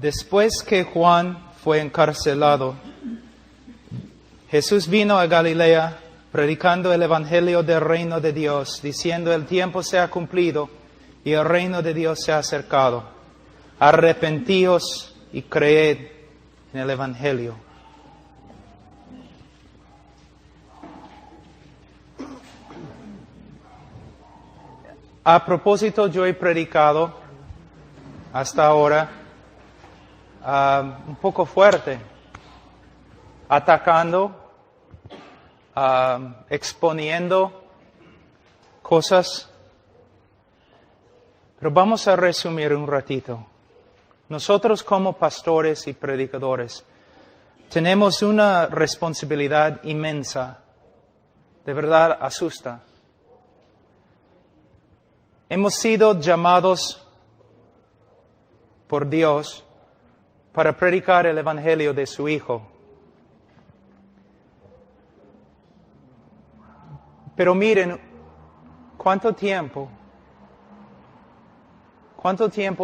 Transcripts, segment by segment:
Después que Juan fue encarcelado, Jesús vino a Galilea predicando el evangelio del reino de Dios, diciendo: el tiempo se ha cumplido y el reino de Dios se ha acercado. Arrepentíos y creed en el evangelio. A propósito, yo he predicado hasta ahora un poco fuerte, atacando, exponiendo cosas, pero vamos a resumir un ratito. Nosotros como pastores y predicadores tenemos una responsabilidad inmensa, de verdad asusta. Hemos sido llamados por Dios para predicar el evangelio de su Hijo. Pero miren, ¿cuánto tiempo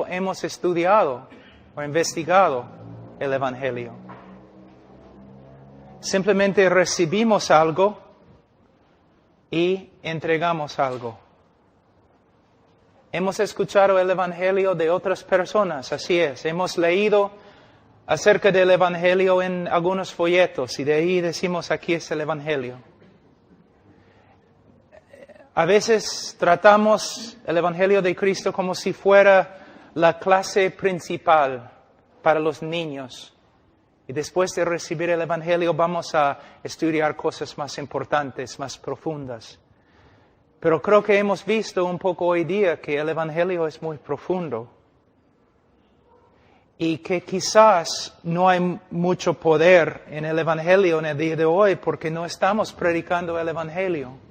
hemos estudiado o investigado el evangelio? Simplemente recibimos algo y entregamos algo. Hemos escuchado el evangelio de otras personas, así es. Hemos leído acerca del evangelio en algunos folletos y de ahí decimos: aquí es el evangelio. A veces tratamos el evangelio de Cristo como si fuera la clase principal para los niños. Y después de recibir el evangelio vamos a estudiar cosas más importantes, más profundas. Pero creo que hemos visto un poco hoy día que el evangelio es muy profundo. Y que quizás no hay mucho poder en el evangelio en el día de hoy porque no estamos predicando el evangelio.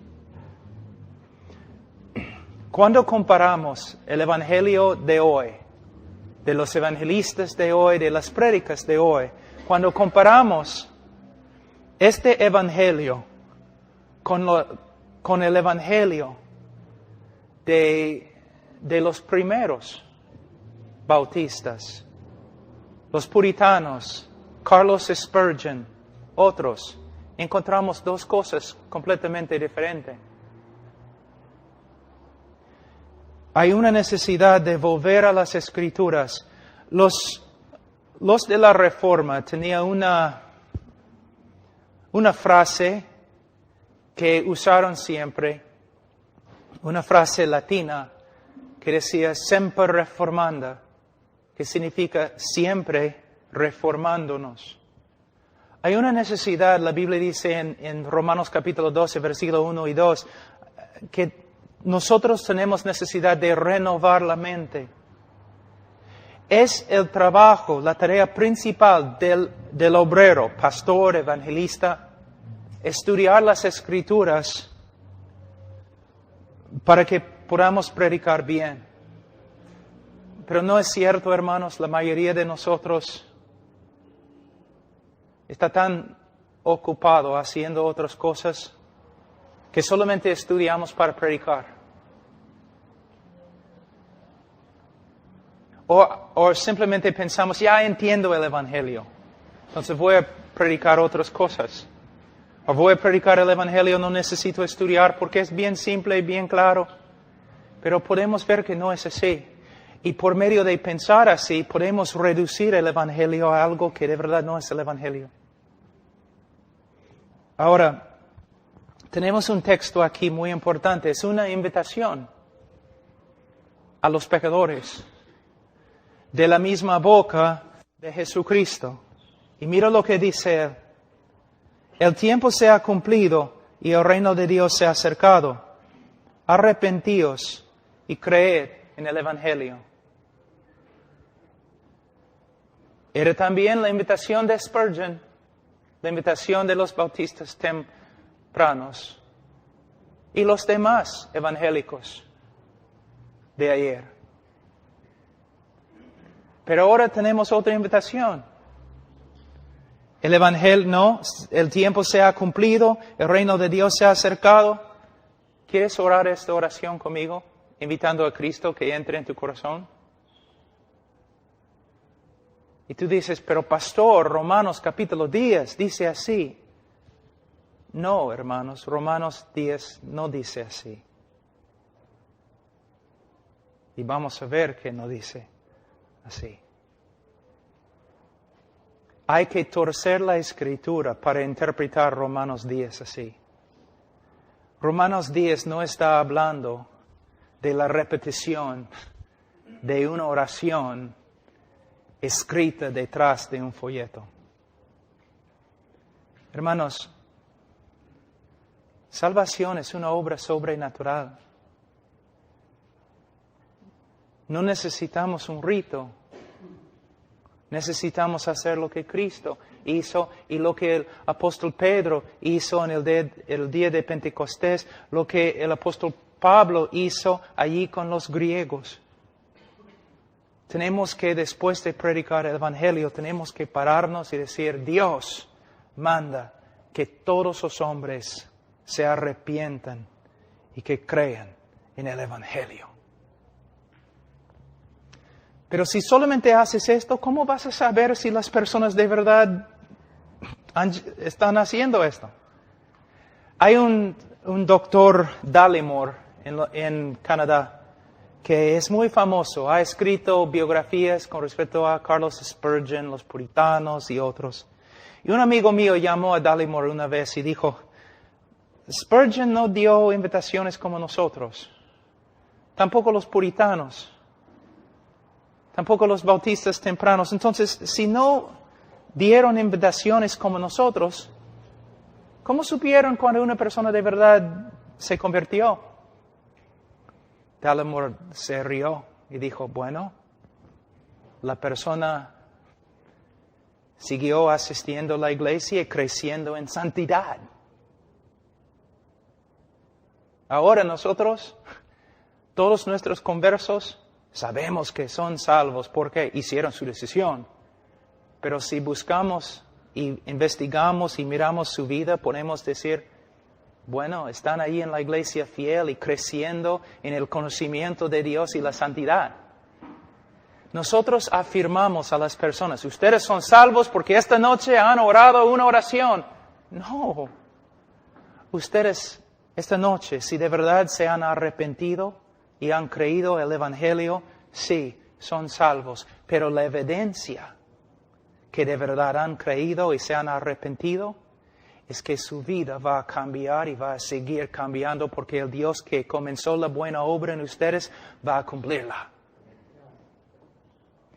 Cuando comparamos el evangelio de hoy, de los evangelistas de hoy, de las prédicas de hoy, cuando comparamos este evangelio con el evangelio de los primeros bautistas, los puritanos, Carlos Spurgeon, otros, encontramos dos cosas completamente diferentes. Hay una necesidad de volver a las Escrituras. Los de la Reforma tenían una frase que usaron siempre, una frase latina que decía semper reformanda, que significa siempre reformándonos. Hay una necesidad, la Biblia dice en Romanos capítulo 12, versículo 1 y 2, que nosotros tenemos necesidad de renovar la mente. Es el trabajo, la tarea principal del obrero, pastor, evangelista, estudiar las Escrituras para que podamos predicar bien. Pero no es cierto, hermanos, la mayoría de nosotros está tan ocupado haciendo otras cosas que solamente estudiamos para predicar. O simplemente pensamos: ya entiendo el evangelio, entonces voy a predicar otras cosas. O voy a predicar el evangelio, no necesito estudiar porque es bien simple y bien claro. Pero podemos ver que no es así. Y por medio de pensar así, podemos reducir el evangelio a algo que de verdad no es el evangelio. Ahora, tenemos un texto aquí muy importante. Es una invitación a los pecadores de la misma boca de Jesucristo. Y mira lo que dice él. El tiempo se ha cumplido y el reino de Dios se ha acercado. Arrepentíos y creed en el evangelio. Era también la invitación de Spurgeon, la invitación de los bautistas tempranos y los demás evangélicos de ayer. Pero ahora tenemos otra invitación. El evangelio, no, el tiempo se ha cumplido, el reino de Dios se ha acercado. ¿Quieres orar esta oración conmigo, invitando a Cristo que entre en tu corazón? Y tú dices, pero pastor, Romanos capítulo 10 dice así. No, hermanos, Romanos 10 no dice así. Y vamos a ver que no dice así. Hay que torcer la Escritura para interpretar Romanos 10 así. Romanos 10 no está hablando de la repetición de una oración escrita detrás de un folleto. Hermanos, salvación es una obra sobrenatural. No necesitamos un rito. Necesitamos hacer lo que Cristo hizo y lo que el apóstol Pedro hizo en el día de Pentecostés, lo que el apóstol Pablo hizo allí con los griegos. Tenemos que, después de predicar el Evangelio, tenemos que pararnos y decir, Dios manda que todos los hombres se arrepientan y que crean en el Evangelio. Pero si solamente haces esto, ¿cómo vas a saber si las personas de verdad están haciendo esto? Hay un doctor Dallimore en Canadá que es muy famoso. Ha escrito biografías con respecto a Carlos Spurgeon, los puritanos y otros. Y un amigo mío llamó a Dallimore una vez y dijo, Spurgeon no dio invitaciones como nosotros, tampoco los puritanos. Tampoco los bautistas tempranos. Entonces, si no dieron invitaciones como nosotros, ¿cómo supieron cuando una persona de verdad se convirtió? Dallimore se rió y dijo, bueno, la persona siguió asistiendo a la iglesia y creciendo en santidad. Ahora nosotros, todos nuestros conversos, sabemos que son salvos porque hicieron su decisión. Pero si buscamos y investigamos y miramos su vida, podemos decir, bueno, están ahí en la iglesia fiel y creciendo en el conocimiento de Dios y la santidad. Nosotros afirmamos a las personas, ustedes son salvos porque esta noche han orado una oración. No. Ustedes esta noche, si de verdad se han arrepentido, y han creído el Evangelio, sí, son salvos. Pero la evidencia que de verdad han creído y se han arrepentido es que su vida va a cambiar y va a seguir cambiando porque el Dios que comenzó la buena obra en ustedes va a cumplirla.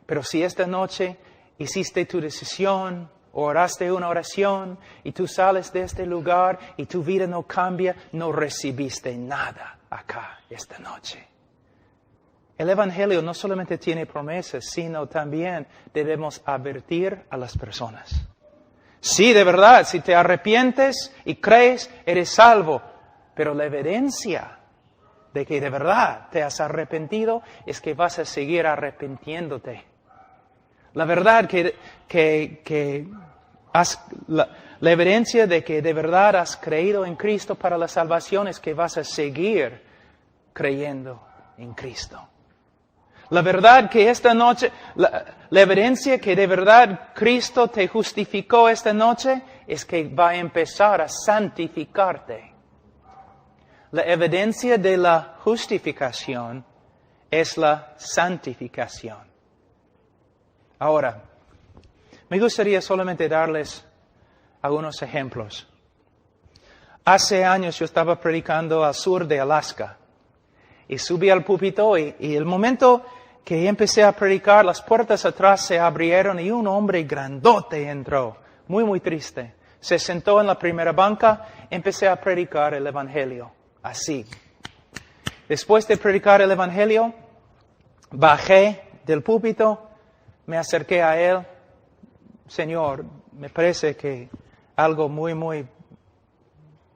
Pero si esta noche hiciste tu decisión, oraste una oración y tú sales de este lugar y tu vida no cambia, no recibiste nada acá esta noche. El Evangelio no solamente tiene promesas, sino también debemos advertir a las personas. Sí, de verdad, si te arrepientes y crees, eres salvo. Pero la evidencia de que de verdad te has arrepentido es que vas a seguir arrepintiéndote. La verdad la evidencia de que de verdad has creído en Cristo para la salvación es que vas a seguir creyendo en Cristo. La verdad que esta noche, la evidencia que de verdad Cristo te justificó esta noche es que va a empezar a santificarte. La evidencia de la justificación es la santificación. Ahora, me gustaría solamente darles algunos ejemplos. Hace años yo estaba predicando al sur de Alaska y subí al púlpito y el momento que empecé a predicar, las puertas atrás se abrieron y un hombre grandote entró, muy, muy triste. Se sentó en la primera banca, empecé a predicar el Evangelio, así. Después de predicar el Evangelio, bajé del púlpito, me acerqué a él. Señor, me parece que algo muy, muy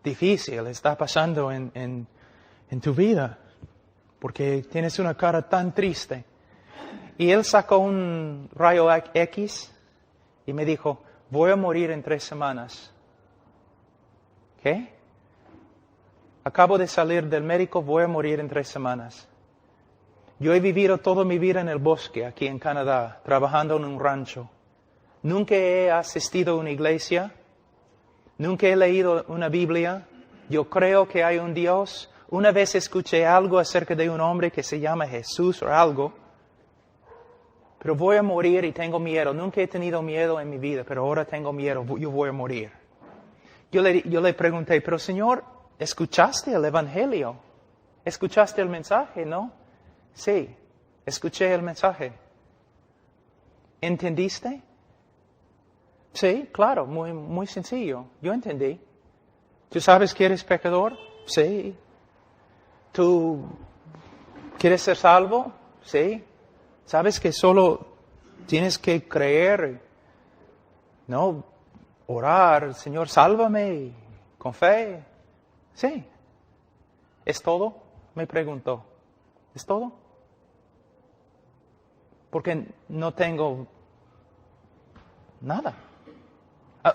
difícil está pasando en tu vida, porque tienes una cara tan triste. Y él sacó un rayo X y me dijo, voy a morir en 3 semanas. ¿Qué? Acabo de salir del médico, voy a morir en 3 semanas. Yo he vivido toda mi vida en el bosque, aquí en Canadá, trabajando en un rancho. Nunca he asistido a una iglesia. Nunca he leído una Biblia. Yo creo que hay un Dios. Una vez escuché algo acerca de un hombre que se llama Jesús o algo. Pero voy a morir y tengo miedo. Nunca he tenido miedo en mi vida, pero ahora tengo miedo. Yo voy a morir. Yo le pregunté, pero Señor, ¿escuchaste el Evangelio? ¿Escuchaste el mensaje, no? Sí, escuché el mensaje. ¿Entendiste? Sí, claro, muy sencillo. Yo entendí. ¿Tú sabes que eres pecador? Sí. ¿Tú quieres ser salvo? Sí. ¿Sabes que solo tienes que creer? No, orar, Señor, sálvame, con fe. Sí. ¿Es todo? Me preguntó. ¿Es todo? Porque no tengo nada.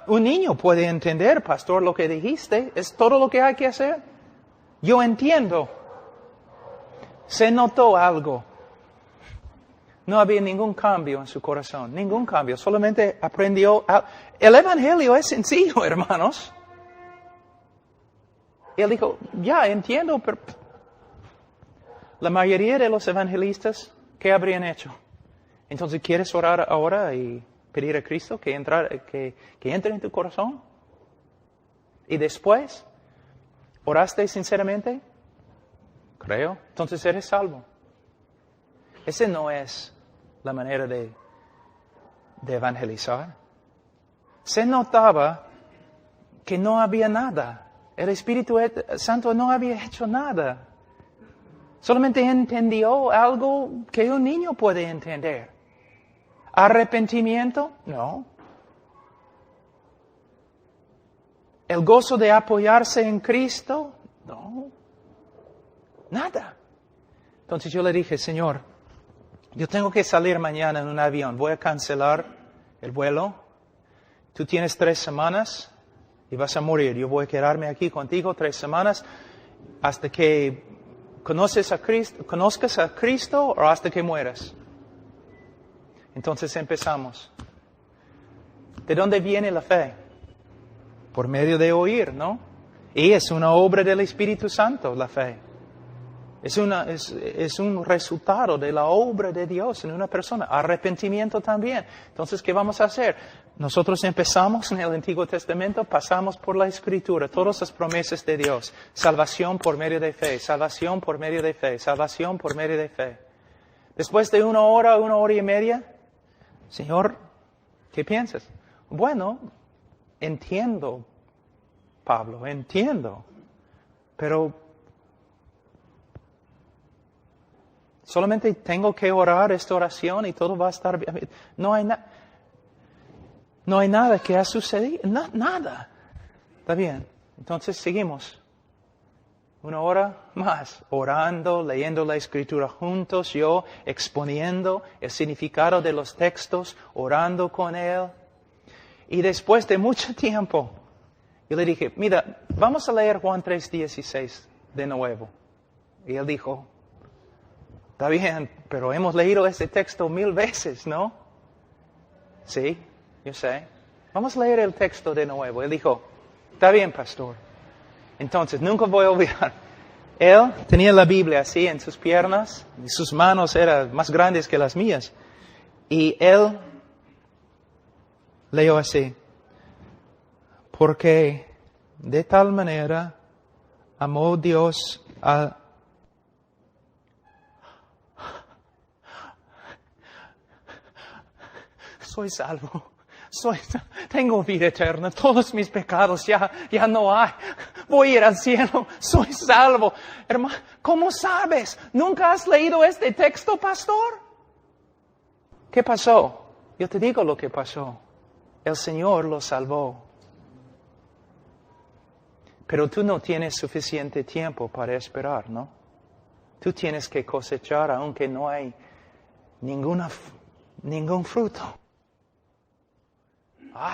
Un niño puede entender, pastor, lo que dijiste. ¿Es todo lo que hay que hacer? Yo entiendo. Se notó algo. No había ningún cambio en su corazón. Ningún cambio. Solamente aprendió. El Evangelio es sencillo, hermanos. Y él dijo, ya entiendo, pero la mayoría de los evangelistas, ¿qué habrían hecho? Entonces, ¿quieres orar ahora y pedir a Cristo que entre en tu corazón? Y después, ¿oraste sinceramente? Creo. Entonces eres salvo. Esa no es la manera de evangelizar. Se notaba que no había nada. El Espíritu Santo no había hecho nada. Solamente entendió algo que un niño puede entender. ¿Arrepentimiento? No. ¿El gozo de apoyarse en Cristo? No. Nada. Entonces yo le dije, Señor, yo tengo que salir mañana en un avión. Voy a cancelar el vuelo. Tú tienes 3 semanas y vas a morir. Yo voy a quedarme aquí contigo 3 semanas hasta que conozcas a Cristo o hasta que mueras. Entonces empezamos. ¿De dónde viene la fe? Por medio de oír, ¿no? Y es una obra del Espíritu Santo, la fe. Es un resultado de la obra de Dios en una persona. Arrepentimiento también. Entonces, ¿qué vamos a hacer? Nosotros empezamos en el Antiguo Testamento, pasamos por la Escritura, todas las promesas de Dios. Salvación por medio de fe, salvación por medio de fe, salvación por medio de fe. Después de 1 hora, 1 hora y media, Señor, ¿qué piensas? Bueno, entiendo, Pablo, entiendo, pero solamente tengo que orar esta oración y todo va a estar bien. No hay nada que ha sucedido. Nada. Está bien. Entonces seguimos. 1 hora más. Orando, leyendo la Escritura juntos. Yo exponiendo el significado de los textos. Orando con él. Y después de mucho tiempo, yo le dije, mira, vamos a leer Juan 3:16 de nuevo. Y él dijo, está bien, pero hemos leído este texto 1000 veces, ¿no? Sí, yo sé. Vamos a leer el texto de nuevo. Él dijo, está bien, pastor. Entonces, nunca voy a olvidar. Él tenía la Biblia así en sus piernas, y sus manos eran más grandes que las mías. Y él leyó así, porque de tal manera amó Dios a... Soy salvo, tengo vida eterna, todos mis pecados ya no hay, voy a ir al cielo, soy salvo. Hermano, ¿cómo sabes? ¿Nunca has leído este texto, pastor? ¿Qué pasó? Yo te digo lo que pasó. El Señor lo salvó. Pero tú no tienes suficiente tiempo para esperar, ¿no? Tú tienes que cosechar aunque no hay ningún fruto.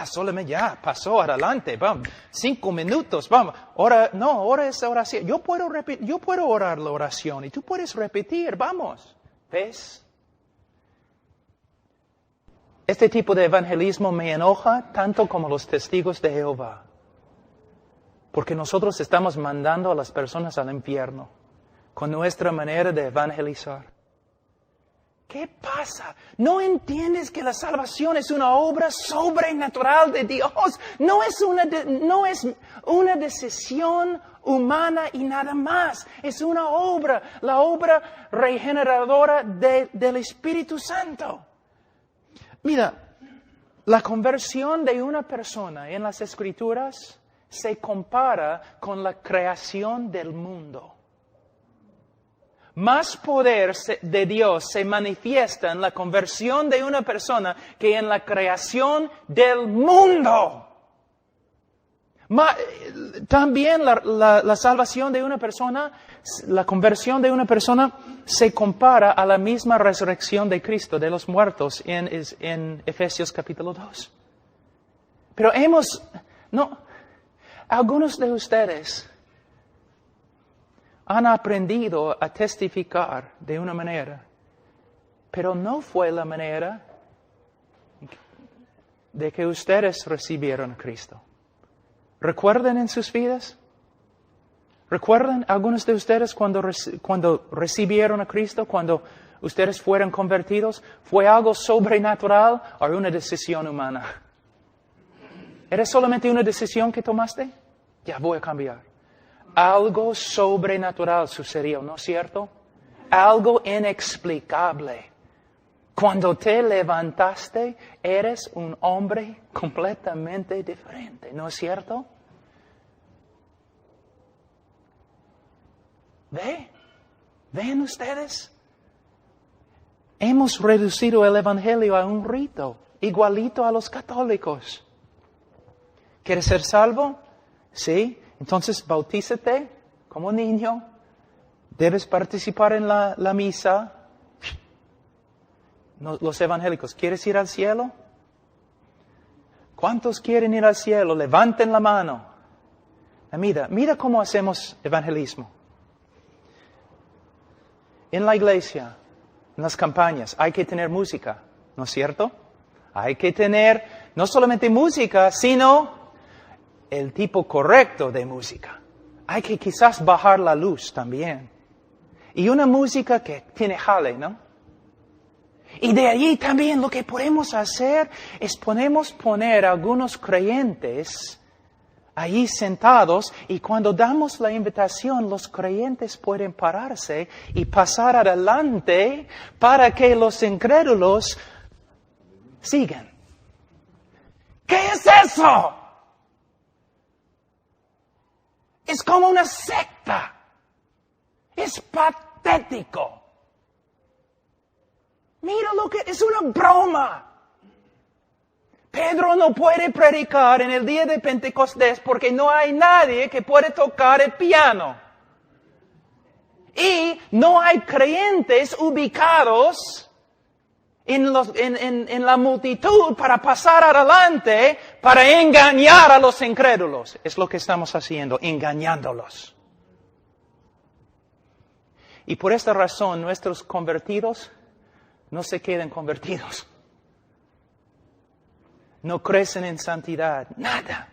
Solamente ya, pasó, adelante, vamos, 5 minutos, vamos. Ahora es oración. Yo puedo orar la oración y tú puedes repetir, vamos. ¿Ves? Este tipo de evangelismo me enoja tanto como los testigos de Jehová. Porque nosotros estamos mandando a las personas al infierno con nuestra manera de evangelizar. ¿Qué pasa? ¿No entiendes que la salvación es una obra sobrenatural de Dios? No es una decisión humana y nada más. Es una obra, la obra regeneradora del Espíritu Santo. Mira, la conversión de una persona en las Escrituras se compara con la creación del mundo. Más poder de Dios se manifiesta en la conversión de una persona que en la creación del mundo. También la salvación de una persona, la conversión de una persona se compara a la misma resurrección de Cristo de los muertos en Efesios capítulo 2. Pero algunos de ustedes han aprendido a testificar de una manera, pero no fue la manera de que ustedes recibieron a Cristo. ¿Recuerdan en sus vidas? ¿Recuerdan algunos de ustedes cuando recibieron a Cristo, cuando ustedes fueron convertidos? ¿Fue algo sobrenatural o una decisión humana? ¿Era solamente una decisión que tomaste? Ya voy a cambiar. Algo sobrenatural sucedió, ¿no es cierto? Algo inexplicable. Cuando te levantaste, eres un hombre completamente diferente, ¿no es cierto? ¿Ven ustedes? Hemos reducido el Evangelio a un rito, igualito a los católicos. ¿Quieres ser salvo? Sí. Entonces, bautízate como niño. Debes participar en la misa. Los evangélicos, ¿quieres ir al cielo? ¿Cuántos quieren ir al cielo? Levanten la mano. Mira cómo hacemos evangelismo. En la iglesia, en las campañas, hay que tener música, ¿no es cierto? Hay que tener no solamente música, sino el tipo correcto de música. Hay que quizás bajar la luz también. Y una música que tiene jale, ¿no? Y de allí también lo que podemos hacer es poner a algunos creyentes allí sentados, y cuando damos la invitación, los creyentes pueden pararse y pasar adelante para que los incrédulos sigan. ¿Qué es eso? Es como una secta. Es patético. Mira lo que es una broma. Pedro no puede predicar en el día de Pentecostés porque no hay nadie que puede tocar el piano. Y no hay creyentes ubicados en la multitud para pasar adelante, para engañar a los incrédulos. Es lo que estamos haciendo, engañándolos. Y por esta razón nuestros convertidos no se quedan convertidos. No crecen en santidad, nada.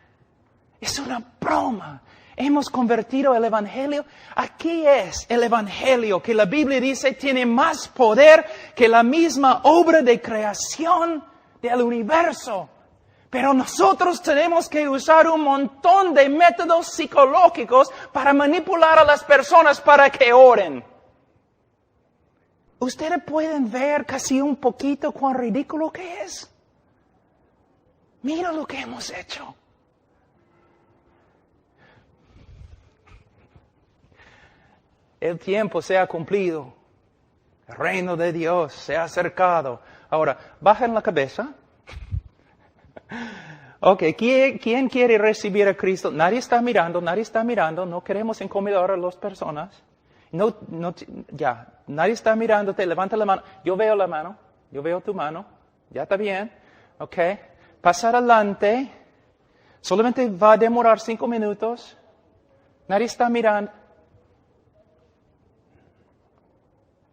Es una broma. Hemos convertido el Evangelio. Aquí es el Evangelio que la Biblia dice tiene más poder que la misma obra de creación del universo. Pero nosotros tenemos que usar un montón de métodos psicológicos para manipular a las personas para que oren. Ustedes pueden ver casi un poquito cuán ridículo que es. Mira lo que hemos hecho. El tiempo se ha cumplido. El reino de Dios se ha acercado. Ahora, bajen la cabeza. Ok, ¿quién quiere recibir a Cristo? Nadie está mirando. No queremos incomodar a las personas. Nadie está mirándote. Levanta la mano. Yo veo la mano. Yo veo tu mano. Ya está bien. Ok. Pasar adelante. Solamente va a demorar 5 minutos. Nadie está mirando.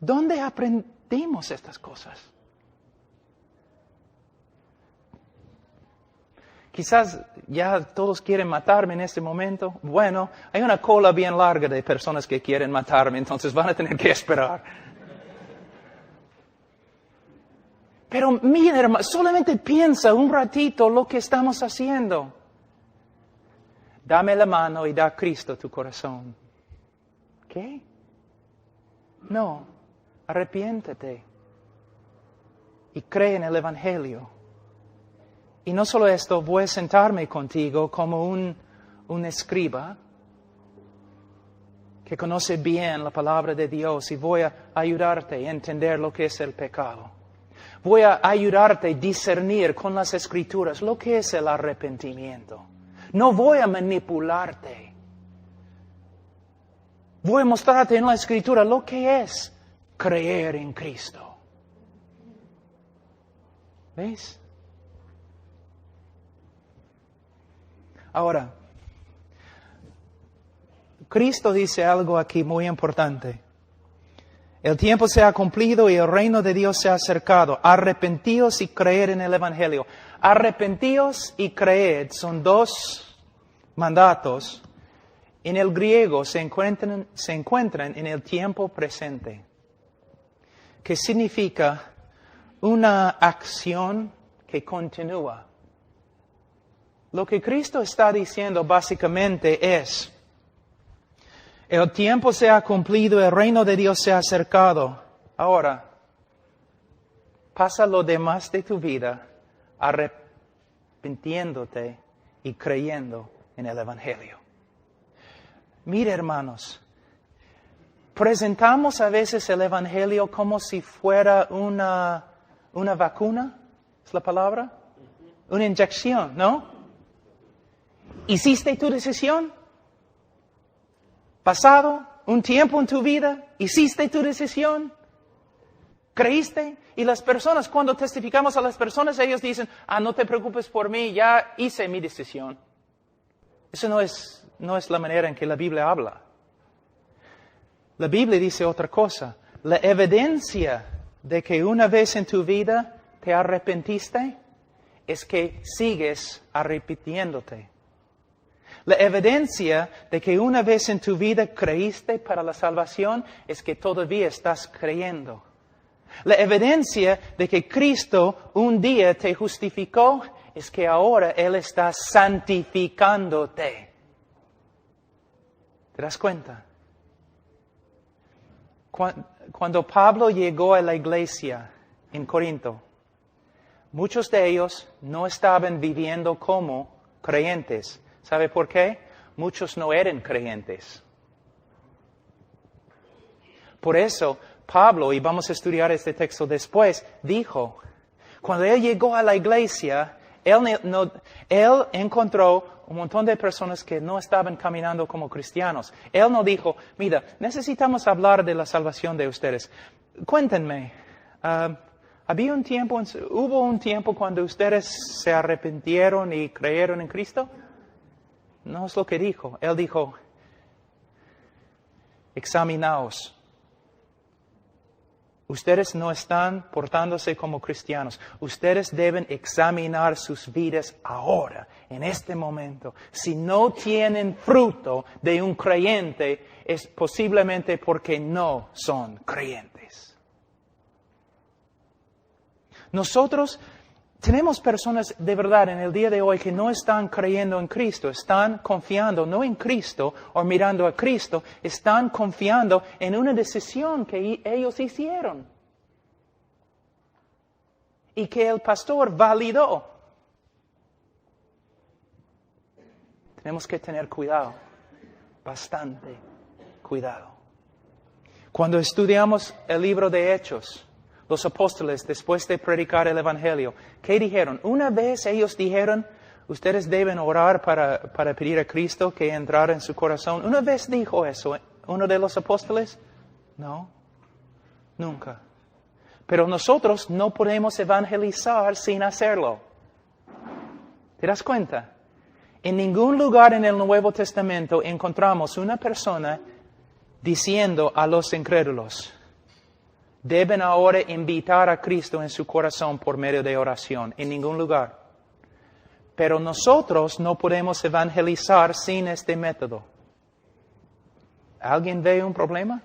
¿Dónde aprendimos estas cosas? Quizás ya todos quieren matarme en este momento. Bueno, hay una cola bien larga de personas que quieren matarme, entonces van a tener que esperar. Pero mira, hermano, solamente piensa un ratito lo que estamos haciendo. Dame la mano y da a Cristo tu corazón. ¿Qué? No, arrepiéntete y cree en el Evangelio. Y no solo esto, voy a sentarme contigo como un escriba que conoce bien la palabra de Dios y voy a ayudarte a entender lo que es el pecado. Voy a ayudarte a discernir con las Escrituras lo que es el arrepentimiento. No voy a manipularte. Voy a mostrarte en la Escritura lo que es creer en Cristo. ¿Ves? Ahora, Cristo dice algo aquí muy importante. El tiempo se ha cumplido y el reino de Dios se ha acercado. Arrepentíos y creed en el Evangelio. Arrepentíos y creed son dos mandatos. En el griego se encuentran en el tiempo presente, que significa una acción que continúa. Lo que Cristo está diciendo básicamente es, el tiempo se ha cumplido, el reino de Dios se ha acercado. Ahora, pasa lo demás de tu vida arrepintiéndote y creyendo en el Evangelio. Mire, hermanos, presentamos a veces el Evangelio como si fuera una vacuna, ¿es la palabra? Una inyección, ¿no? ¿Hiciste tu decisión? ¿Pasado un tiempo en tu vida? ¿Hiciste tu decisión? ¿Creíste? Y las personas, cuando testificamos a las personas, ellos dicen, no te preocupes por mí, ya hice mi decisión. Eso no es la manera en que la Biblia habla. La Biblia dice otra cosa. La evidencia de que una vez en tu vida te arrepentiste es que sigues arrepintiéndote. La evidencia de que una vez en tu vida creíste para la salvación es que todavía estás creyendo. La evidencia de que Cristo un día te justificó es que ahora Él está santificándote. ¿Te das cuenta? Cuando Pablo llegó a la iglesia en Corinto, muchos de ellos no estaban viviendo como creyentes. ¿Sabe por qué? Muchos no eran creyentes. Por eso, Pablo, y vamos a estudiar este texto después, dijo, cuando él llegó a la iglesia, él encontró un montón de personas que no estaban caminando como cristianos. Él no dijo, mira, necesitamos hablar de la salvación de ustedes. Cuéntenme, ¿hubo un tiempo cuando ustedes se arrepintieron y creyeron en Cristo? No es lo que dijo. Él dijo, examinaos. Ustedes no están portándose como cristianos. Ustedes deben examinar sus vidas ahora, en este momento. Si no tienen fruto de un creyente, es posiblemente porque no son creyentes. Nosotros tenemos personas de verdad en el día de hoy que no están creyendo en Cristo, están confiando no en Cristo o mirando a Cristo, están confiando en una decisión que ellos hicieron y que el pastor validó. Tenemos que tener cuidado, bastante cuidado. Cuando estudiamos el libro de Hechos, los apóstoles, después de predicar el Evangelio, ¿qué dijeron? Una vez ellos dijeron, ustedes deben orar para pedir a Cristo que entrara en su corazón. ¿Una vez dijo eso uno de los apóstoles? No, nunca. Pero nosotros no podemos evangelizar sin hacerlo. ¿Te das cuenta? En ningún lugar en el Nuevo Testamento encontramos una persona diciendo a los incrédulos, deben ahora invitar a Cristo en su corazón por medio de oración. En ningún lugar. Pero nosotros no podemos evangelizar sin este método. ¿Alguien ve un problema?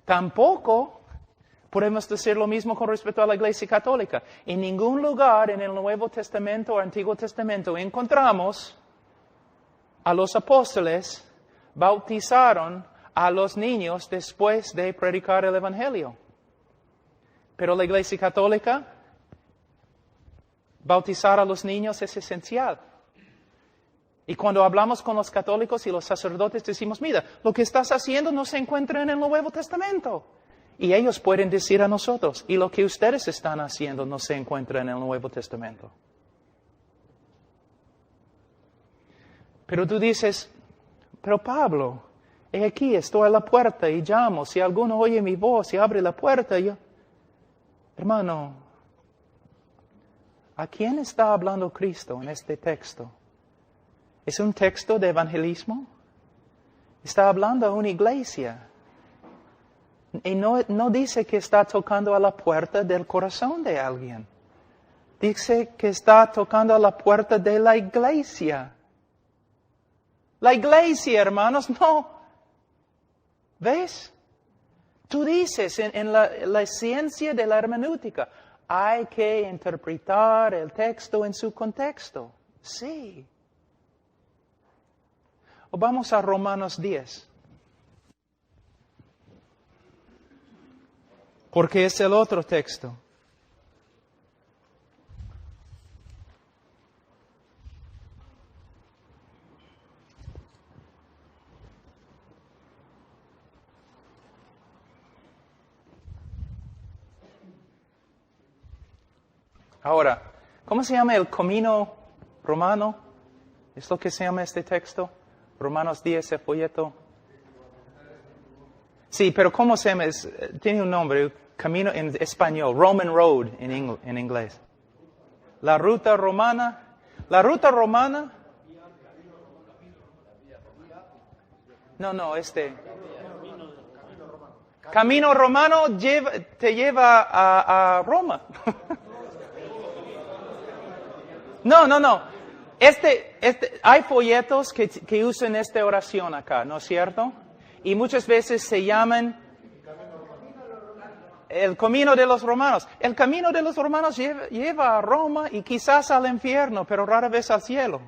Tampoco podemos decir lo mismo con respecto a la Iglesia Católica. En ningún lugar en el Nuevo Testamento o Antiguo Testamento encontramos a los apóstoles bautizaron a los niños después de predicar el Evangelio. Pero la Iglesia Católica, bautizar a los niños es esencial. Y cuando hablamos con los católicos y los sacerdotes decimos, mira, lo que estás haciendo no se encuentra en el Nuevo Testamento. Y ellos pueden decir a nosotros, y lo que ustedes están haciendo no se encuentra en el Nuevo Testamento. Pero tú dices, pero Pablo, he aquí, estoy a la puerta y llamo. Si alguno oye mi voz y abre la puerta, yo... Hermano, ¿a quién está hablando Cristo en este texto? ¿Es un texto de evangelismo? Está hablando a una iglesia. Y no dice que está tocando a la puerta del corazón de alguien. Dice que está tocando a la puerta de la iglesia. La iglesia, hermanos, no. ¿Ves? Tú dices en la ciencia de la hermenéutica, hay que interpretar el texto en su contexto. Sí. O vamos a Romanos 10. Porque es el otro texto. Ahora, ¿cómo se llama el camino romano? ¿Es lo que se llama este texto? Romanos 10, el folleto. Sí, pero ¿cómo se llama? Tiene un nombre, camino en español, Roman Road en inglés. La ruta romana. La ruta romana. No, Camino romano te lleva a Roma. No. Hay folletos que usan esta oración acá, ¿no es cierto? Y muchas veces se llaman el camino de los romanos. El camino de los romanos lleva a Roma y quizás al infierno, pero rara vez al cielo.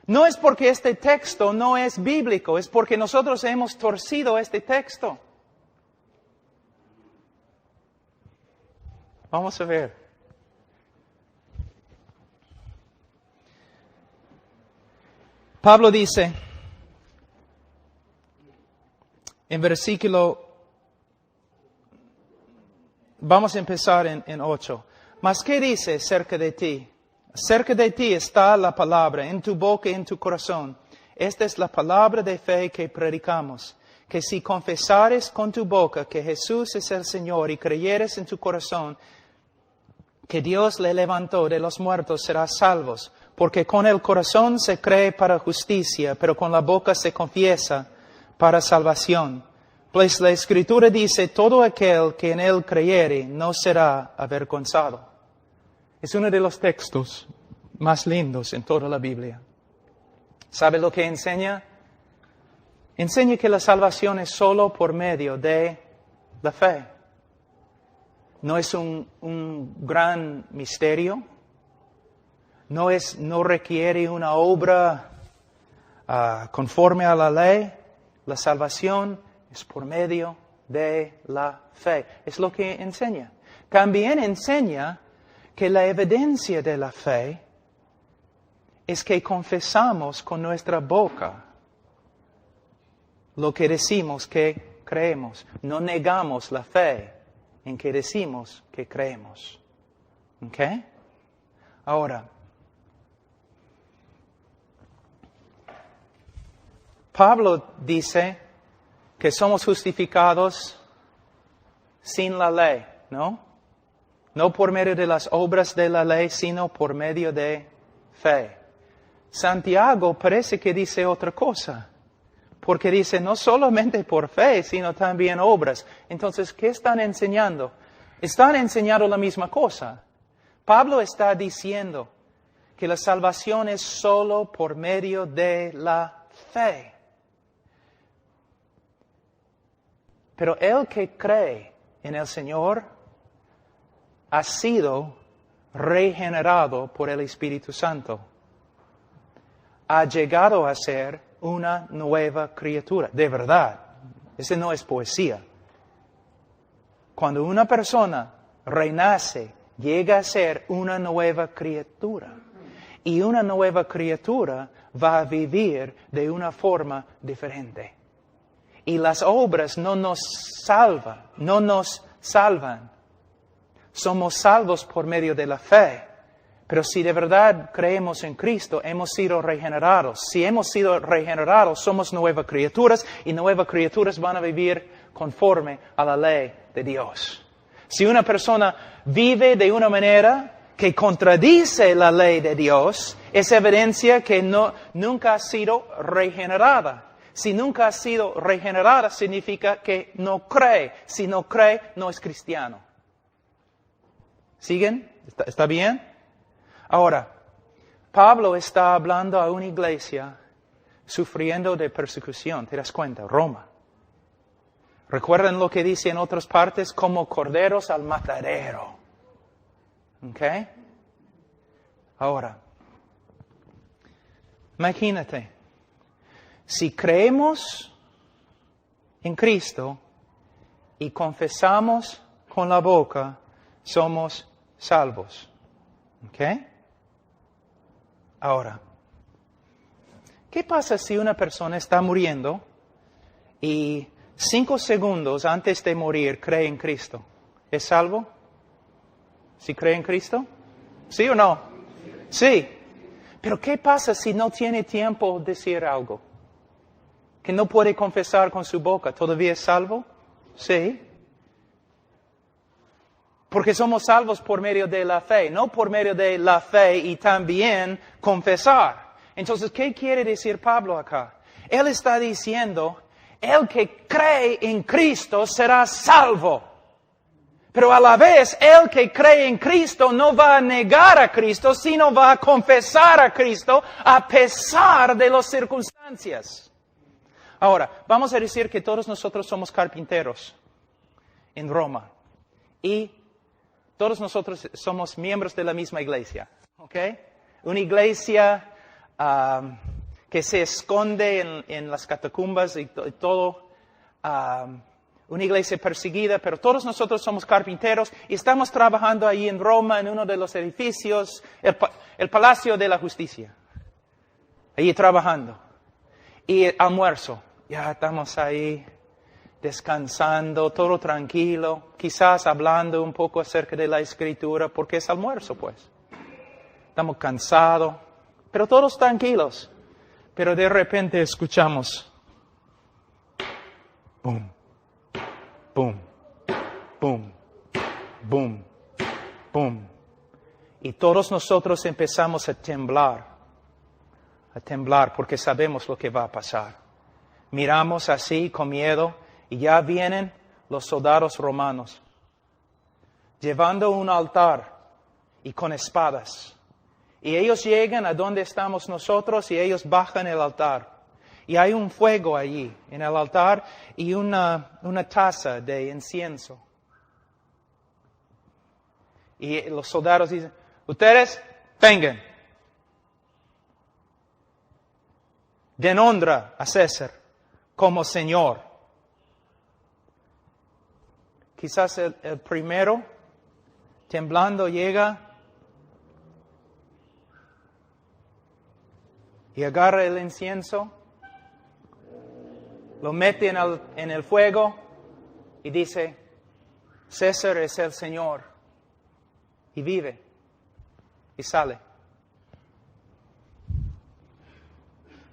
No es porque este texto no es bíblico, es porque nosotros hemos torcido este texto. Vamos a ver. Pablo dice, en versículo, vamos a empezar en 8. Mas, ¿qué dice cerca de ti? Cerca de ti está la palabra, en tu boca y en tu corazón. Esta es la palabra de fe que predicamos. Que si confesares con tu boca que Jesús es el Señor y creyeres en tu corazón que Dios le levantó de los muertos, serás salvos. Porque con el corazón se cree para justicia, pero con la boca se confiesa para salvación. Pues la Escritura dice, todo aquel que en él creyere no será avergonzado. Es uno de los textos más lindos en toda la Biblia. ¿Sabe lo que enseña? Enseña que la salvación es solo por medio de la fe. No es un gran misterio. No requiere una obra conforme a la ley. La salvación es por medio de la fe. Es lo que enseña. También enseña que la evidencia de la fe es que confesamos con nuestra boca lo que decimos que creemos. No negamos la fe en que decimos que creemos. ¿Ok? Ahora, Pablo dice que somos justificados sin la ley, ¿no? No por medio de las obras de la ley, sino por medio de fe. Santiago parece que dice otra cosa, porque dice no solamente por fe, sino también obras. Entonces, ¿qué están enseñando? Están enseñando la misma cosa, Pablo está diciendo que la salvación es solo por medio de la fe. Pero el que cree en el Señor ha sido regenerado por el Espíritu Santo. Ha llegado a ser una nueva criatura. De verdad, ese no es poesía. Cuando una persona renace, llega a ser una nueva criatura. Y una nueva criatura va a vivir de una forma diferente. Y las obras no nos salvan. Somos salvos por medio de la fe. Pero si de verdad creemos en Cristo, hemos sido regenerados. Si hemos sido regenerados, somos nuevas criaturas y nuevas criaturas van a vivir conforme a la ley de Dios. Si una persona vive de una manera que contradice la ley de Dios, es evidencia que nunca ha sido regenerada. Si nunca ha sido regenerada, significa que no cree. Si no cree, no es cristiano. ¿Siguen? ¿Está bien? Ahora, Pablo está hablando a una iglesia sufriendo de persecución. ¿Te das cuenta? Roma. ¿Recuerdan lo que dice en otras partes? Como corderos al matadero. ¿Ok? Ahora, imagínate. Si creemos en Cristo y confesamos con la boca, somos salvos. ¿Ok? Ahora, ¿qué pasa si una persona está muriendo y 5 segundos antes de morir cree en Cristo? ¿Es salvo? ¿Sí cree en Cristo? ¿Sí o no? Sí. Pero ¿qué pasa si no tiene tiempo de decir algo? ¿Que no puede confesar con su boca? ¿Todavía es salvo? Sí. Porque somos salvos por medio de la fe, no por medio de la fe y también confesar. Entonces, ¿qué quiere decir Pablo acá? Él está diciendo, el que cree en Cristo será salvo. Pero a la vez, el que cree en Cristo no va a negar a Cristo, sino va a confesar a Cristo a pesar de las circunstancias. Ahora, vamos a decir que todos nosotros somos carpinteros en Roma. Y todos nosotros somos miembros de la misma iglesia. ¿Ok? Una iglesia que se esconde en las catacumbas y todo. Una iglesia perseguida, pero todos nosotros somos carpinteros y estamos trabajando ahí en Roma, en uno de los edificios, el Palacio de la Justicia. Ahí trabajando. Y almuerzo. Ya estamos ahí descansando, todo tranquilo, quizás hablando un poco acerca de la Escritura, porque es almuerzo, pues. Estamos cansados, pero todos tranquilos. Pero de repente escuchamos, boom, boom, boom, boom, boom. Y todos nosotros empezamos a temblar porque sabemos lo que va a pasar. Miramos así con miedo y ya vienen los soldados romanos, llevando un altar y con espadas. Y ellos llegan a donde estamos nosotros y ellos bajan el altar. Y hay un fuego allí en el altar y una taza de incienso. Y los soldados dicen, ustedes vengan. Den honra a César como Señor. Quizás el primero, temblando, llega y agarra el incienso, lo mete en el fuego y dice, César es el Señor. Y vive y sale.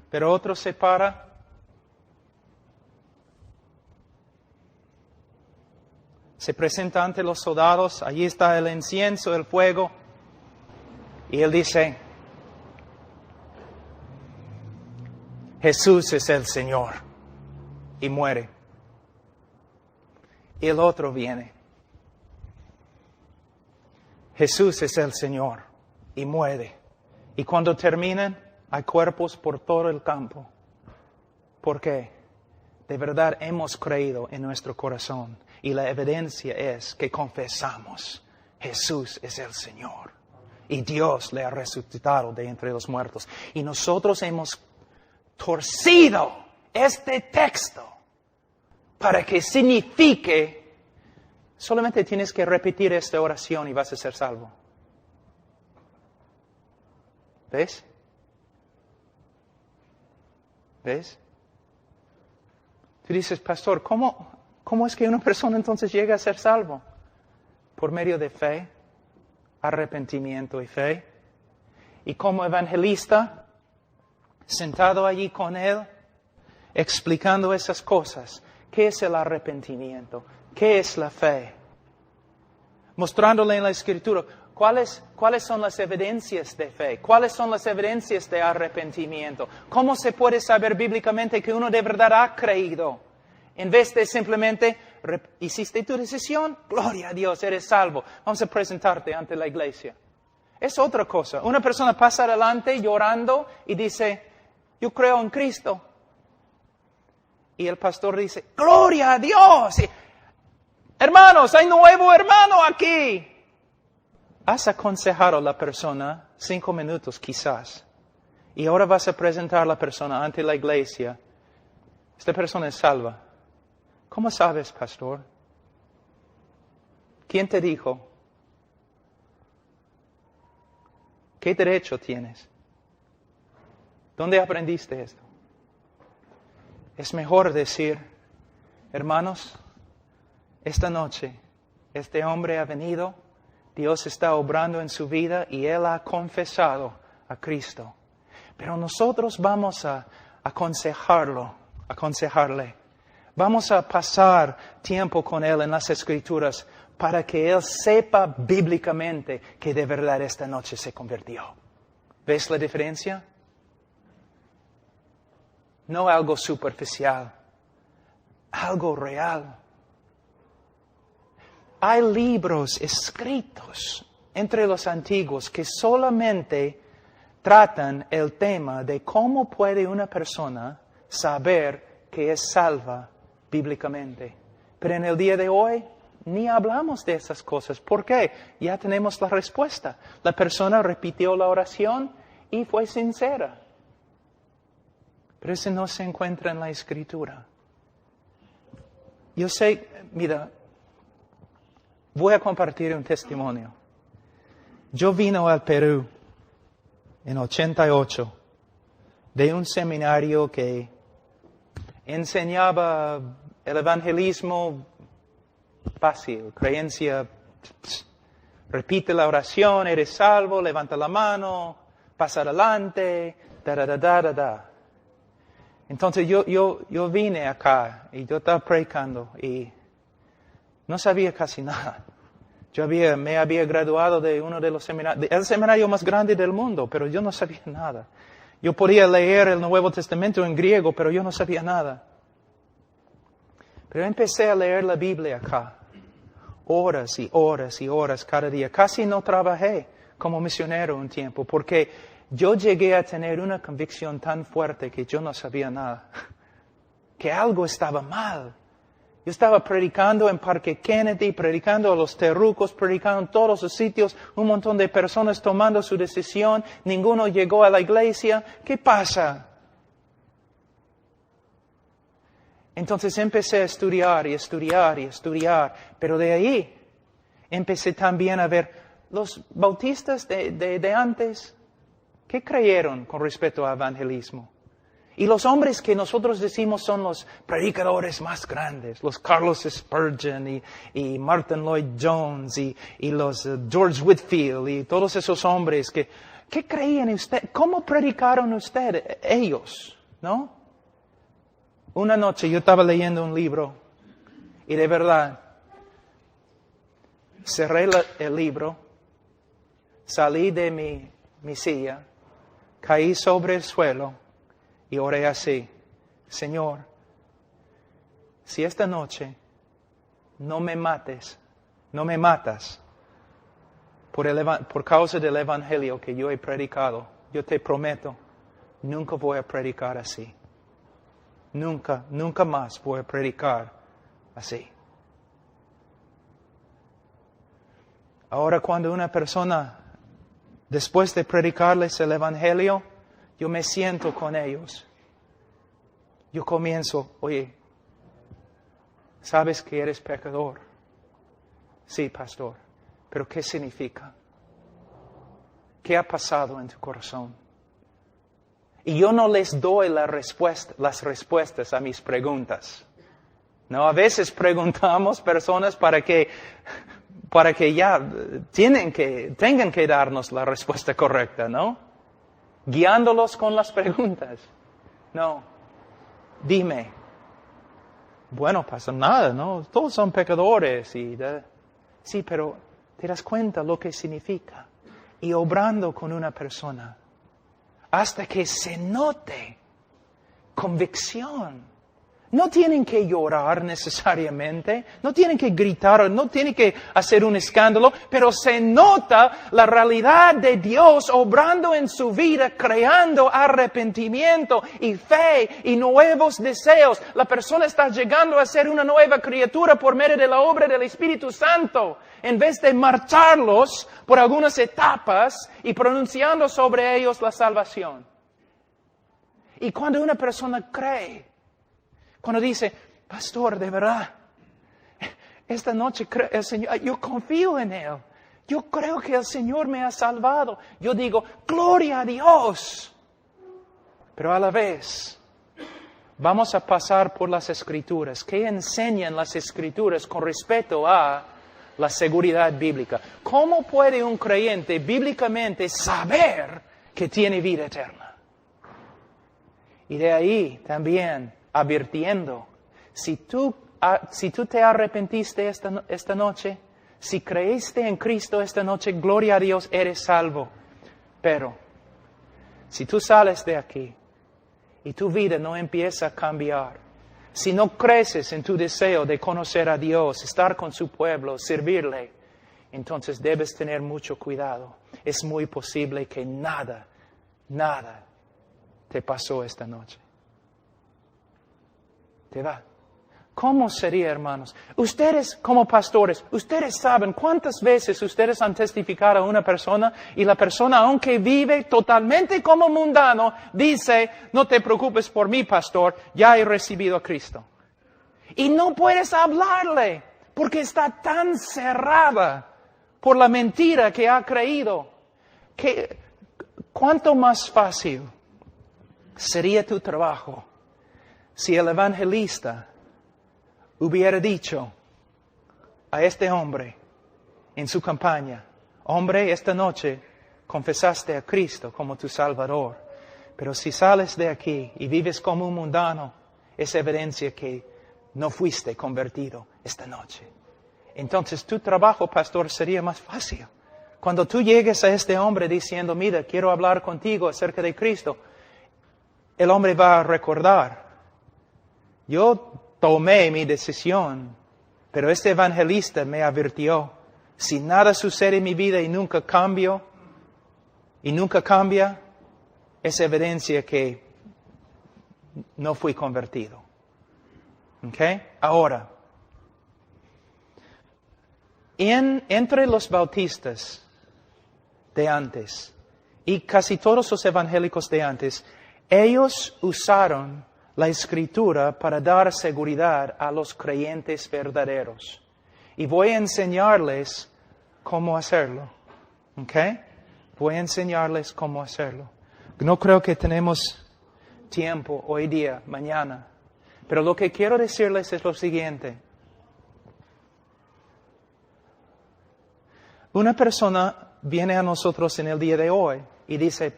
Pero otro se para. Se presenta ante los soldados, allí está el incienso, el fuego, y él dice, Jesús es el Señor, y muere. Y el otro viene. Jesús es el Señor y muere. Y cuando terminan, hay cuerpos por todo el campo. ¿Por qué? De verdad hemos creído en nuestro corazón. Y la evidencia es que confesamos, Jesús es el Señor. Y Dios le ha resucitado de entre los muertos. Y nosotros hemos torcido este texto para que signifique, solamente tienes que repetir esta oración y vas a ser salvo. ¿Ves? ¿Ves? Tú dices, pastor, ¿cómo es que una persona entonces llega a ser salvo? Por medio de fe, arrepentimiento y fe. Y como evangelista, sentado allí con él, explicando esas cosas. ¿Qué es el arrepentimiento? ¿Qué es la fe? Mostrándole en la Escritura cuáles son las evidencias de fe, cuáles son las evidencias de arrepentimiento. ¿Cómo se puede saber bíblicamente que uno de verdad ha creído? En vez de simplemente, ¿hiciste tu decisión? Gloria a Dios, eres salvo. Vamos a presentarte ante la iglesia. Es otra cosa. Una persona pasa adelante llorando y dice, yo creo en Cristo. Y el pastor dice, ¡gloria a Dios! Y, hermanos, hay nuevo hermano aquí. Has aconsejado a la persona 5 minutos quizás. Y ahora vas a presentar a la persona ante la iglesia. Esta persona es salva. ¿Cómo sabes, pastor? ¿Quién te dijo? ¿Qué derecho tienes? ¿Dónde aprendiste esto? Es mejor decir, hermanos, esta noche este hombre ha venido, Dios está obrando en su vida y él ha confesado a Cristo. Pero nosotros vamos a aconsejarle. Vamos a pasar tiempo con él en las Escrituras para que él sepa bíblicamente que de verdad esta noche se convirtió. ¿Ves la diferencia? No algo superficial, algo real. Hay libros escritos entre los antiguos que solamente tratan el tema de cómo puede una persona saber que es salva bíblicamente. Pero en el día de hoy ni hablamos de esas cosas. ¿Por qué? Ya tenemos la respuesta. La persona repitió la oración y fue sincera. Pero eso no se encuentra en la Escritura. Yo sé, mira, voy a compartir un testimonio. Yo vine al Perú en 88 de un seminario que enseñaba el evangelismo fácil, creencia, repite la oración, eres salvo, levanta la mano, pasa adelante, da. Entonces yo vine acá y yo estaba predicando y no sabía casi nada. Me había graduado de uno de los seminarios, el seminario más grande del mundo, pero yo no sabía nada. Yo podía leer el Nuevo Testamento en griego, pero yo no sabía nada. Pero empecé a leer la Biblia acá, horas y horas y horas cada día. Casi no trabajé como misionero un tiempo, porque yo llegué a tener una convicción tan fuerte que yo no sabía nada, que algo estaba mal. Yo estaba predicando en Parque Kennedy, predicando a los terrucos, predicando en todos los sitios, un montón de personas tomando su decisión, ninguno llegó a la iglesia. ¿Qué pasa? Entonces empecé a estudiar, pero de ahí empecé también a ver los bautistas de antes, ¿qué creyeron con respecto al evangelismo? Y los hombres que nosotros decimos son los predicadores más grandes, los Carlos Spurgeon y Martin Lloyd Jones y los George Whitefield y todos esos hombres ¿qué creían usted? ¿Cómo predicaron usted ellos? ¿No? Una noche yo estaba leyendo un libro y de verdad cerré el libro, salí de mi silla, caí sobre el suelo y oré así: Señor, si esta noche no me matas, por causa del Evangelio que yo he predicado, yo te prometo, nunca voy a predicar así. Nunca más voy a predicar así. Ahora cuando una persona, después de predicarles el Evangelio, yo me siento con ellos. Yo comienzo, oye, ¿sabes que eres pecador? Sí, pastor, pero ¿qué significa? ¿Qué ha pasado en tu corazón? Y yo no les doy las respuestas a mis preguntas. No, a veces preguntamos personas para que ya tengan que darnos la respuesta correcta, ¿no? Guiándolos con las preguntas. No, dime. Bueno, pasa nada, ¿no? Todos son pecadores. Sí, pero te das cuenta lo que significa. Y obrando con una persona hasta que se note convicción. No tienen que llorar necesariamente, no tienen que gritar, no tienen que hacer un escándalo, pero se nota la realidad de Dios obrando en su vida, creando arrepentimiento y fe y nuevos deseos. La persona está llegando a ser una nueva criatura por medio de la obra del Espíritu Santo, en vez de marcharlos por algunas etapas y pronunciando sobre ellos la salvación. Y cuando una persona cree, cuando dice, pastor, de verdad, esta noche el Señor, yo confío en Él. Yo creo que el Señor me ha salvado. Yo digo, gloria a Dios. Pero a la vez, vamos a pasar por las Escrituras. ¿Qué enseñan las Escrituras con respecto a la seguridad bíblica? ¿Cómo puede un creyente bíblicamente saber que tiene vida eterna? Y de ahí también advirtiendo, si tú te arrepentiste esta noche, si creíste en Cristo esta noche, gloria a Dios, eres salvo. Pero, si tú sales de aquí y tu vida no empieza a cambiar, si no creces en tu deseo de conocer a Dios, estar con su pueblo, servirle, entonces debes tener mucho cuidado. Es muy posible que nada te pasó esta noche. Te va. ¿Cómo sería, hermanos? Ustedes, como pastores, ustedes saben cuántas veces ustedes han testificado a una persona y la persona, aunque vive totalmente como mundano, dice, no te preocupes por mí, pastor, ya he recibido a Cristo. Y no puedes hablarle porque está tan cerrada por la mentira que ha creído. ¿Cuánto más fácil sería tu trabajo si el evangelista hubiera dicho a este hombre en su campaña, hombre, esta noche confesaste a Cristo como tu Salvador, pero si sales de aquí y vives como un mundano, es evidencia que no fuiste convertido esta noche. Entonces tu trabajo, pastor, sería más fácil. Cuando tú llegues a este hombre diciendo, mira, quiero hablar contigo acerca de Cristo, el hombre va a recordar, yo tomé mi decisión, pero este evangelista me advirtió, si nada sucede en mi vida y nunca cambia, es evidencia que no fui convertido. ¿Ok? Ahora, entre los bautistas de antes y casi todos los evangélicos de antes, ellos usaron la Escritura para dar seguridad a los creyentes verdaderos. Y voy a enseñarles cómo hacerlo. ¿Ok? Voy a enseñarles cómo hacerlo. No creo que tenemos tiempo hoy día, mañana. Pero lo que quiero decirles es lo siguiente. Una persona viene a nosotros en el día de hoy y dice,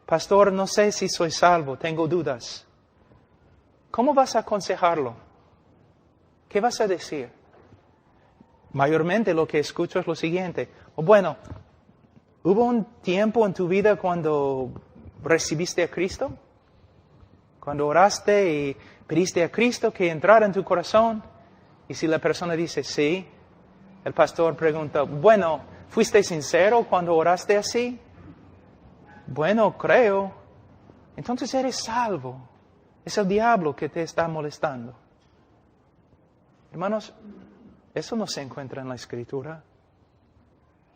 pastor, no sé si soy salvo, tengo dudas. ¿Cómo vas a aconsejarlo? ¿Qué vas a decir? Mayormente lo que escucho es lo siguiente. Bueno, ¿hubo un tiempo en tu vida cuando recibiste a Cristo? Cuando oraste y pediste a Cristo que entrara en tu corazón. Y si la persona dice sí, el pastor pregunta, bueno, ¿Fuiste sincero cuando oraste así? Bueno, creo. Entonces eres salvo. Es el diablo que te está molestando. Hermanos, eso no se encuentra en la Escritura.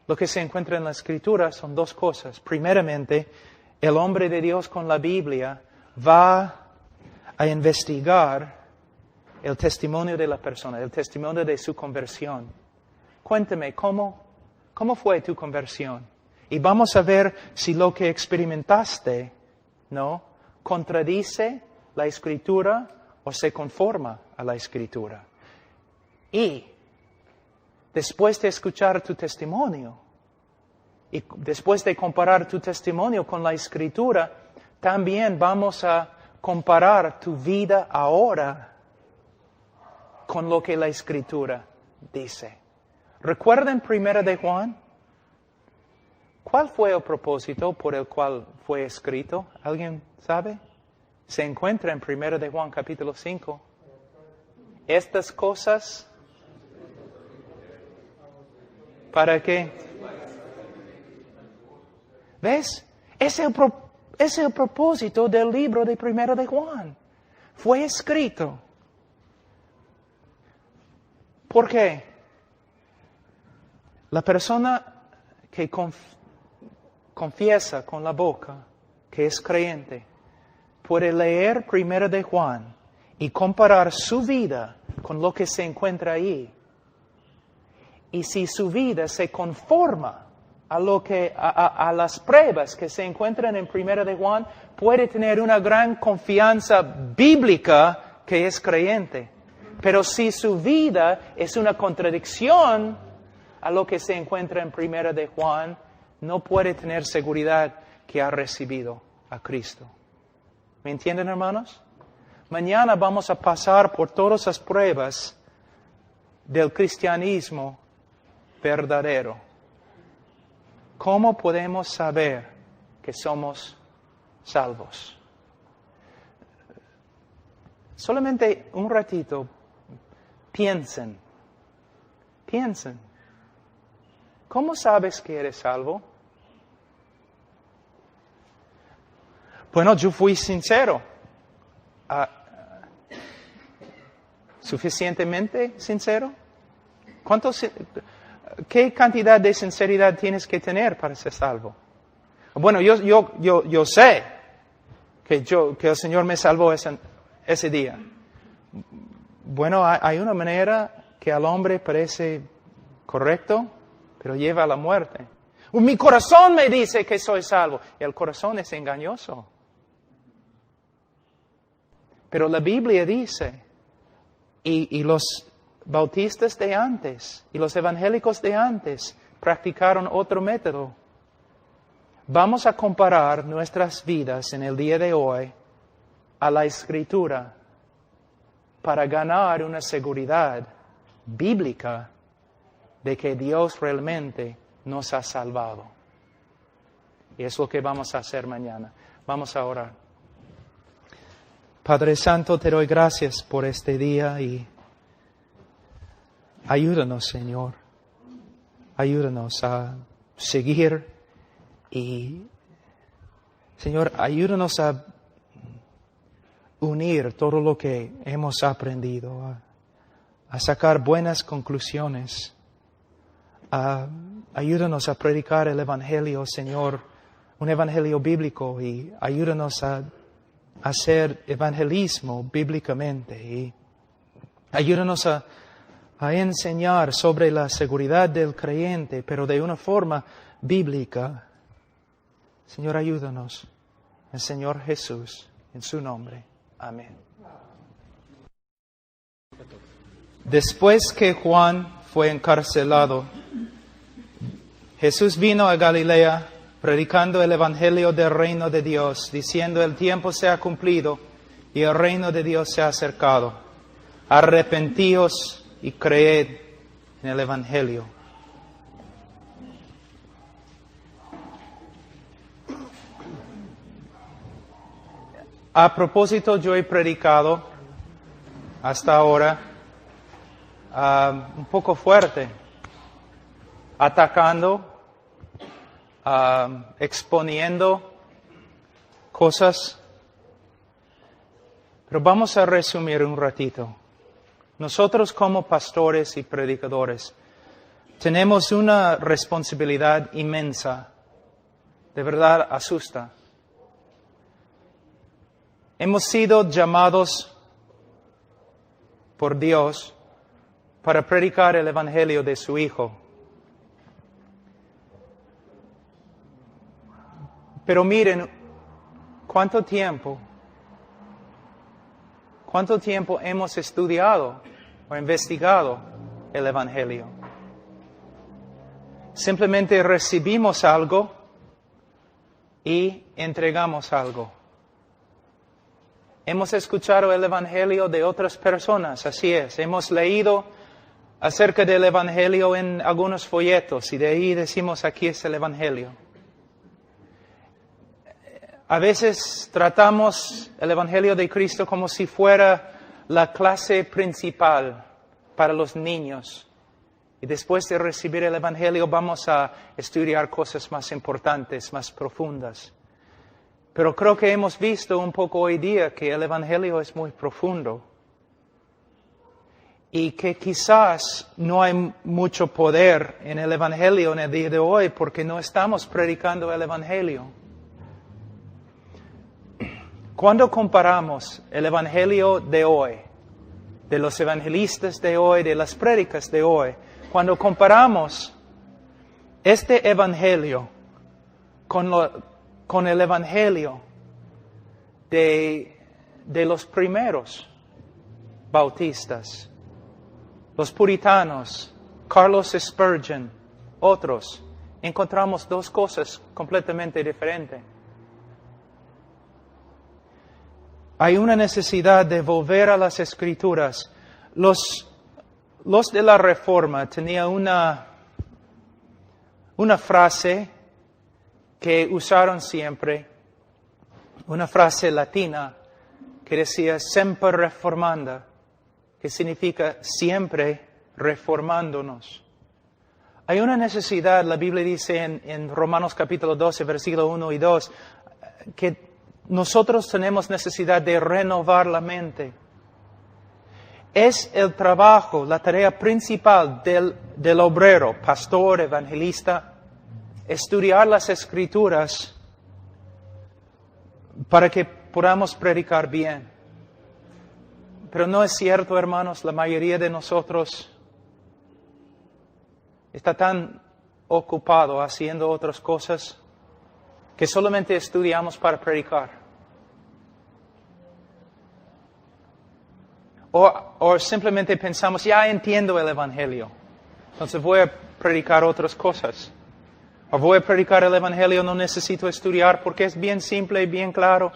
Lo que se encuentra en la Escritura son dos cosas. Primeramente, el hombre de Dios con la Biblia va a investigar el testimonio de la persona, el testimonio de su conversión. Cuéntame, ¿cómo fue tu conversión? Y vamos a ver si lo que experimentaste, ¿no?, contradice la Escritura o se conforma a la Escritura. Y después de escuchar tu testimonio, y después de comparar tu testimonio con la Escritura, también vamos a comparar tu vida ahora con lo que la Escritura dice. ¿Recuerdan 1 de Juan? ¿Cuál fue el propósito por el cual fue escrito? ¿Alguien sabe? Se encuentra en 1 de Juan capítulo 5. Estas cosas, ¿para qué? ¿Ves? Es el propósito del libro de 1 de Juan. Fue escrito. ¿Por qué? La persona que confiesa con la boca que es creyente puede leer 1 de Juan y comparar su vida con lo que se encuentra ahí. Y si su vida se conforma a las pruebas que se encuentran en 1 de Juan, puede tener una gran confianza bíblica que es creyente. Pero si su vida es una contradicción a lo que se encuentra en 1 de Juan, no puede tener seguridad que ha recibido a Cristo. ¿Me entienden, hermanos? Mañana vamos a pasar por todas las pruebas del cristianismo verdadero. ¿Cómo podemos saber que somos salvos? Solamente un ratito, piensen. ¿Cómo sabes que eres salvo? Bueno, yo fui sincero. ¿Suficientemente sincero? ¿Qué cantidad de sinceridad tienes que tener para ser salvo? Bueno, yo sé que el Señor me salvó ese día. Bueno, hay una manera que al hombre parece correcto, pero lleva a la muerte. Mi corazón me dice que soy salvo. El corazón es engañoso. Pero la Biblia dice, y los bautistas de antes, y los evangélicos de antes, practicaron otro método. Vamos a comparar nuestras vidas en el día de hoy a la Escritura para ganar una seguridad bíblica de que Dios realmente nos ha salvado. Y es lo que vamos a hacer mañana. Vamos a orar. Padre Santo, te doy gracias por este día y ayúdanos, Señor. Ayúdanos a seguir y, Señor, ayúdanos a unir todo lo que hemos aprendido, a sacar buenas conclusiones. Ayúdanos a predicar el Evangelio, Señor, un Evangelio bíblico, y ayúdanos a hacer evangelismo bíblicamente, y ayúdanos a enseñar sobre la seguridad del creyente, pero de una forma bíblica. Señor, ayúdanos. El Señor Jesús, en su nombre. Amén. Después que Juan fue encarcelado, Jesús vino a Galilea predicando el Evangelio del reino de Dios, diciendo: el tiempo se ha cumplido y el reino de Dios se ha acercado. Arrepentíos y creed en el Evangelio. A propósito, yo he predicado hasta ahora un poco fuerte. atacando, exponiendo cosas. Pero vamos a resumir un ratito. Nosotros como pastores y predicadores tenemos una responsabilidad inmensa. De verdad asusta. Hemos sido llamados por Dios para predicar el Evangelio de su Hijo. Pero miren, ¿cuánto tiempo hemos estudiado o investigado el Evangelio? Simplemente recibimos algo y entregamos algo. Hemos escuchado el Evangelio de otras personas, así es. Hemos leído acerca del Evangelio en algunos folletos y de ahí decimos, aquí es el Evangelio. A veces tratamos el Evangelio de Cristo como si fuera la clase principal para los niños. Y después de recibir el Evangelio vamos a estudiar cosas más importantes, más profundas. Pero creo que hemos visto un poco hoy día que el Evangelio es muy profundo. Y que quizás no hay mucho poder en el Evangelio en el día de hoy porque no estamos predicando el Evangelio. Cuando comparamos el Evangelio de hoy, de los evangelistas de hoy, de las prédicas de hoy, cuando comparamos este Evangelio con el Evangelio de los primeros bautistas, los puritanos, Carlos Spurgeon, otros, encontramos dos cosas completamente diferentes. Hay una necesidad de volver a las Escrituras. Los de la Reforma tenían una frase que usaron siempre, una frase latina que decía semper reformanda, que significa siempre reformándonos. Hay una necesidad, la Biblia dice en Romanos capítulo 12, versículo 1 y 2, que nosotros tenemos necesidad de renovar la mente. Es el trabajo, la tarea principal del obrero, pastor, evangelista, estudiar las Escrituras para que podamos predicar bien. Pero no es cierto, hermanos, la mayoría de nosotros está tan ocupado haciendo otras cosas que solamente estudiamos para predicar. O simplemente pensamos, ya entiendo el Evangelio, entonces voy a predicar otras cosas. O voy a predicar el Evangelio, no necesito estudiar porque es bien simple y bien claro.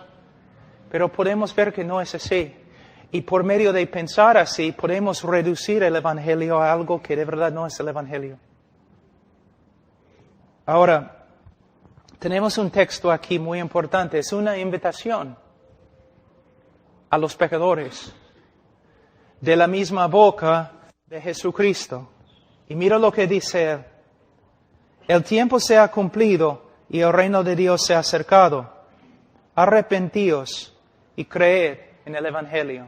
Pero podemos ver que no es así. Y por medio de pensar así, podemos reducir el Evangelio a algo que de verdad no es el Evangelio. Ahora, tenemos un texto aquí muy importante. Es una invitación a los pecadores de la misma boca de Jesucristo. Y mira lo que dice él. El tiempo se ha cumplido y el reino de Dios se ha acercado. Arrepentíos y creed en el Evangelio.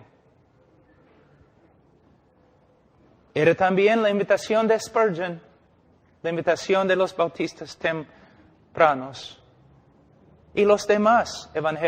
Era también la invitación de Spurgeon, la invitación de los bautistas tempranos y los demás evangélicos.